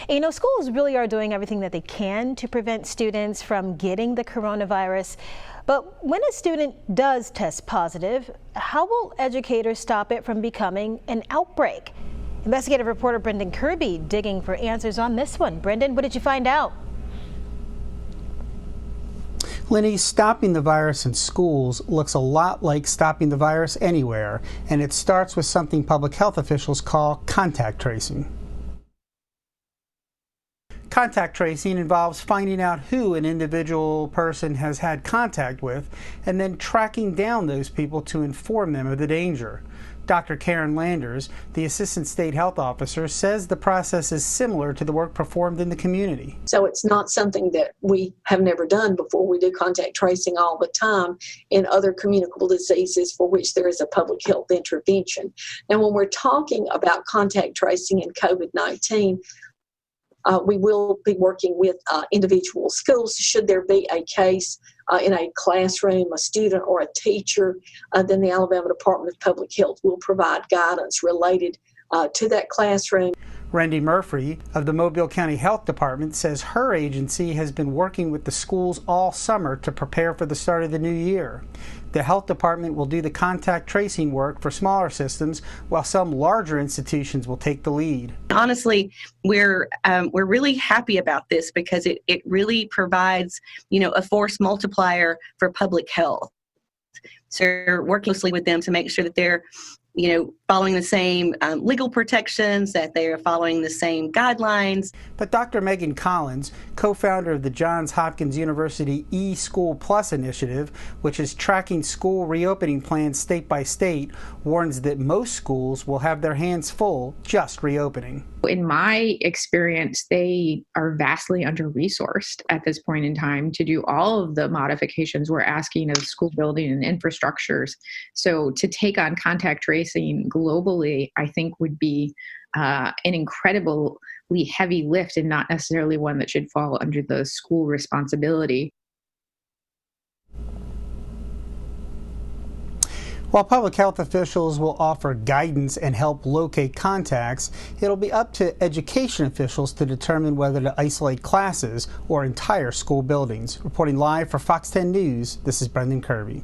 You know, schools really are doing everything that they can to prevent students from getting the coronavirus. But when a student does test positive, how will educators stop it from becoming an outbreak? Investigative reporter Brendan Kirby digging for answers on this one. Brendan, what did you find out? Lenny, stopping the virus in schools looks a lot like stopping the virus anywhere, and it starts with something public health officials call contact tracing. Contact tracing involves finding out who an individual person has had contact with and then tracking down those people to inform them of the danger. Dr. Karen Landers, the Assistant State Health Officer, says the process is similar to the work performed in the community. So it's not something that we have never done before. We do contact tracing all the time in other communicable diseases for which there is a public health intervention. Now, when we're talking about contact tracing in COVID-19, we will be working with individual schools. Should there be a case in a classroom, a student or a teacher, then the Alabama Department of Public Health will provide guidance related to that classroom. Randy Murphy of the Mobile County Health Department says her agency has been working with the schools all summer to prepare for the start of the new year. The health department will do the contact tracing work for smaller systems, while some larger institutions will take the lead. Honestly, we're really happy about this because it really provides, a force multiplier for public health. So we're working closely with them to make sure that they're following the same legal protections, that they are following the same guidelines. But Dr. Megan Collins, co-founder of the Johns Hopkins University eSchool Plus initiative, which is tracking school reopening plans state by state, warns that most schools will have their hands full just reopening. In my experience, they are vastly under-resourced at this point in time to do all of the modifications we're asking of school building and infrastructures. So to take on contact tracing globally, I think would be an incredibly heavy lift and not necessarily one that should fall under the school responsibility. While public health officials will offer guidance and help locate contacts, it'll be up to education officials to determine whether to isolate classes or entire school buildings. Reporting live for Fox 10 News, this is Brendan Kirby.